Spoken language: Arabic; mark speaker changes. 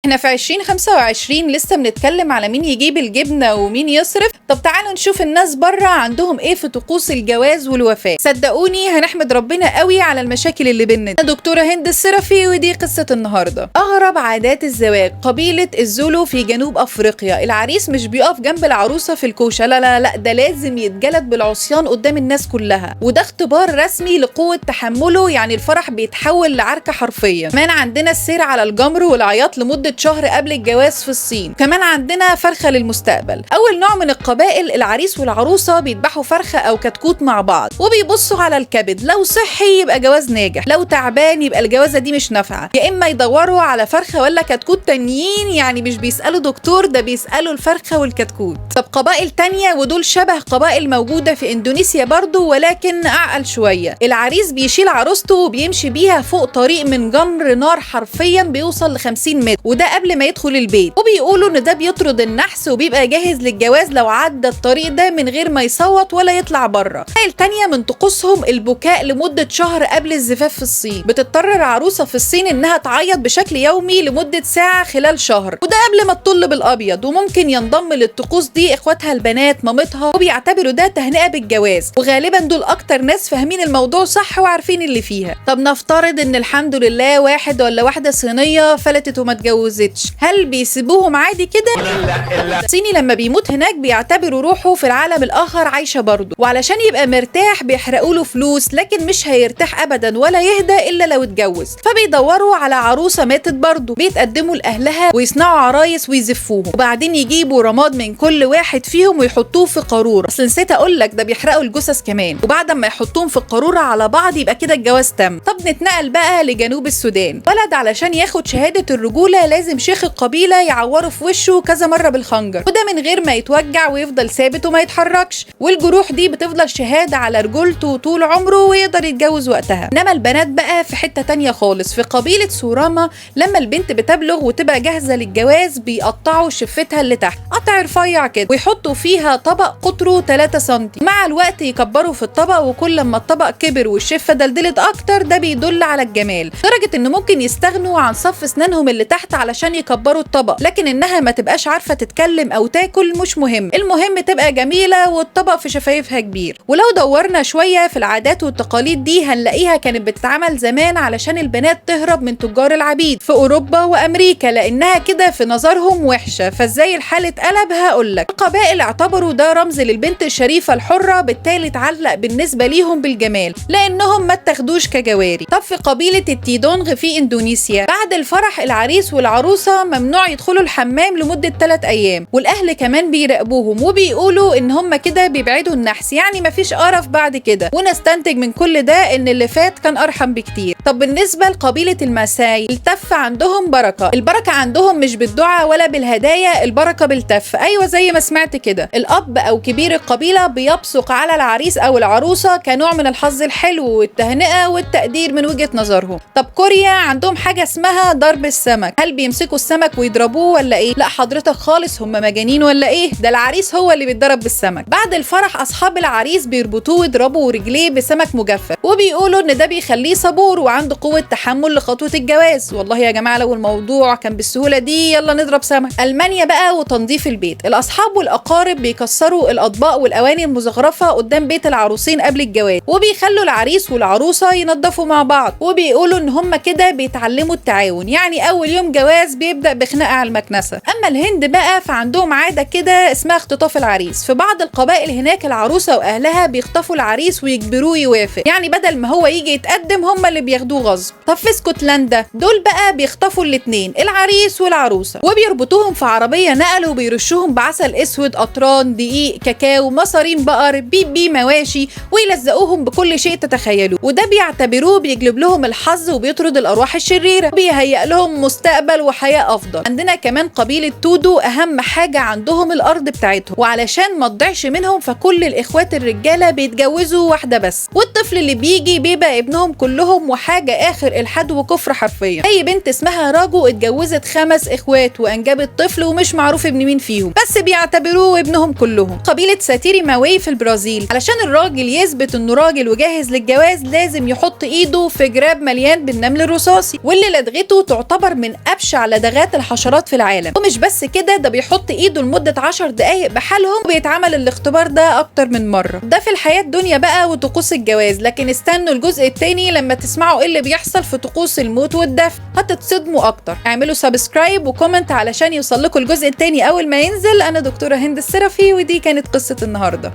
Speaker 1: احنا في 2025 لسه بنتكلم على مين يجيب الجبنة ومين يصرف. طب تعالوا نشوف الناس بره عندهم ايه في طقوس الجواز والوفاة. صدقوني هنحمد ربنا قوي على المشاكل اللي بينا. انا دكتورة هند السرفي ودي قصة النهاردة. اغرب عادات الزواج. قبيلة الزولو في جنوب افريقيا، العريس مش بيقف جنب العروسة في الكوشة، لا لا لا، ده لازم يتجلد بالعصيان قدام الناس كلها، وده اختبار رسمي لقوة تحمله. يعني الفرح بيتحول لعركة حرفيا. كمان عندنا السير على الجمر والعياط لمدة شهر قبل الجواز في الصين. كمان عندنا فرخة للمستقبل. اول نوع من القبائل، العريس والعروسة بيذبحوا فرخة او كتكوت مع بعض وبيبصوا على الكبد، لو صحي يبقى جواز ناجح، لو تعبان يبقى الجوازة دي مش نافعة. يا اما يدوروا على فرخة ولا كتكوت تانيين، يعني مش بيسألوا دكتور، ده بيسألوا الفرخة والكتكوت. طب قبائل تانية ودول شبه قبائل موجودة في اندونيسيا برضو ولكن اعقل شوية. العريس بيشيل عروسته وبيمشي بيها فوق طريق من جمر نار حرفيا بيوصل ل50 متر، وده قبل ما يدخل البيت، وبيقولوا ان ده بيطرد النحس وبيبقى جاهز للجواز لو عدى الطريق ده من غير ما يصوت ولا يطلع بره. التانية من طقوسهم البكاء لمدة شهر قبل الزفاف في الصين. بتضطر العروسة في الصين انها تعيط بشكل يومي لمدة ساعة خلال شهر، وده قبل ما تطل بالابيض. وممكن ينضم للطقوس دي اخواتها البنات، مامتها، وبيعتبروا ده تهنئة بالجواز، وغالبا دول اكتر ناس فاهمين الموضوع صح وعارفين اللي فيها. طب نفترض ان الحمد لله واحد ولا واحدة صينية فلتت وما اتجوزتش، هل بيسيبوهم عادي كده؟ الصيني لما بيموت هناك بيعتبروا روحه في العالم الاخر عايشة برضه، وعلشان يبقى مرتاح بيحرقوا له فلوس، لكن مش هيرتاح ابدا ولا يهدى الا لو اتجوز. فبيدوروا على عروسة ماتت برضه، بيتقدموا لاهلها ويصنعوا عرايس ويزفوهم، وبعدين يجيبوا رماد من كل واحد فيهم ويحطوه في قارورة. اصل نسيت اقول لك ده بيحرقوا الجثث كمان، وبعد ما يحطوهم في القارورة على بعض يبقى كده الجواز تم. طب نتنقل بقى لجنوب السودان. بلد علشان ياخد شهادة الرجولة لازم شيخ القبيلة يعوره في وشه كذا مرة بالخنجر، وده من غير ما يتوجع ويفضل ثابت وما يتحركش، والجروح دي بتفضل شهادة على رجولته طول عمره ويقدر يتجوز وقتها. انما البنات بقى في حتة تانية خالص. في قبيلة سوراما لما البنت بتبلغ وتبقى جاهزة للجواز بيقطعوا شفتها اللي تحت قطع رفيع كده ويحطوا فيها طبق قطره 3 سم. مع الوقت يكبروا في الطبق، وكل ما الطبق كبر والشفة دلدلت اكتر ده بيدل على الجمال، لدرجة ان ممكن يستغنوا عن صف اسنانهم اللي تحت علشان يكبروا الطبق. لكن انها ما تبقاش عارفة تتكلم او تاكل مش مهم، المهم تبقى جميلة والطبق في شفايفها كبير. ولو دورنا شوية في العادات والتقاليد دي هنلاقيها كانت بتتعمل زمان علشان البنات تهرب من تجار العبيد في اوروبا وامريكا، لانها كده في نظرهم وحشة. فازاي الحال اتقلب هقولك. القبائل اعتبروا ده رمز للبنت الشريفة الحرة، بالتالي اتعلق بالنسبة ليهم بالجمال لانهم ما اتاخدوش كجواري. طب في قبيلة التيدونغ في اندونيسيا، بعد الفرح العريس والعروسة ممنوع يدخلوا الحمام لمدة 3 ايام، والاهل كمان بيراقبوهم وبيقولوا ان هم كده بيبعدوا النحس، يعني مفيش قرف بعد كده. ونستنتج من كل ده ان اللي فات كان ارحم بكتير. طب بالنسبة لقبيلة الماساي، التف عندهم بركة. البركة عندهم مش بالدعاء ولا بالهدايا، البركة بالتف. ايوه زي ما سمعت كده، الاب او كبير القبيلة بيبصق على العريس او العروسة كنوع من الحظ الحلو والتهنئة والتقدير من وجهة نظرهم. طب كوريا عندهم حاجة اسمها ضرب السمك. هل بيمسكوا السمك ويضربوه ولا ايه؟ لا حضرتك خالص، هم مجانين ولا ايه؟ ده العريس هو اللي بيتضرب بالسمك. بعد الفرح اصحاب العريس بيربطوه ويضربوا رجليه بسمك مجفف، وبيقولوا ان ده بيخليه صبور وعنده قوة تحمل لخطوة الجواز. والله يا جماعة لو الموضوع كان بالسهولة دي يلا نضرب سمك. ألمانيا بقى وتنظيف البيت، الاصحاب والاقارب بيكسروا الاطباق والاواني المزخرفة قدام بيت العروسين قبل الجواز، وبيخلوا العريس والعروسة ينظفوا مع بعض، وبيقولوا ان هم كده بيتعلموا التعاون. يعني اول يوم جواز بيبدأ بخناقة على المكنسة. اما الهند بقى فعندهم عادة كده اسمها اختطاف العريس. في بعض القبائل هناك العروسة واهلها بيخطفوا العريس ويجبروه يوافق، يعني بدل ما هو يجي يتقدم هم اللي بياخدوه غصب. طب في اسكتلندا دول بقى بيخطفوا الاتنين، العريس والعروسة، وبيربطوهم في عربية نقل وبيرشوهم بعسل اسود، قطران، دقيق، كاكاو، مصارين بقر، بيبي، مواشي، ويلزقوهم بكل شيء تتخيلوه، وده بيعتبروه بيجلب لهم الحظ وبيطرد الارواح الشريرة، بيهيئ لهم مستقبل وحياة افضل. عندنا كمان قبيلة تودو اهم حاجة عندهم الارض بتاعتهم، وعلشان ما تضيعش منهم فكل الاخوات الرجالة بيتجوزوا واحدة بس، والطفل اللي بيجي بيبقى ابنهم كلهم، وحاجة اخر الحد وكفر حرفيا. اي بنت اسمها راجو اتجوزت 5 اخوات وانجبت طفل ومش معروف ابن مين فيهم، بس بيعتبروه ابنهم كلهم. قبيلة ساتيري ماوي في البرازيل، علشان الراجل يثبت انه راجل وجاهز للجواز لازم يحط ايده في جراب مليان بالنمل الرصاصي، واللي لدغته تعتبر من ابشع على لدغات الحشرات في العالم. ومش بس كده، ده بيحط ايده لمده 10 دقائق بحالهم، وبيتعمل الاختبار ده اكتر من مره. ده في الحياه الدنيا بقى وطقوس الجواز، لكن استنوا الجزء التاني لما تسمعوا ايه اللي بيحصل في طقوس الموت والدفن، هتتصدموا اكتر. اعملوا سبسكرايب وكومنت علشان يوصل لكم الجزء التاني اول ما ينزل. انا دكتوره هند السرفي، ودي كانت قصه النهارده.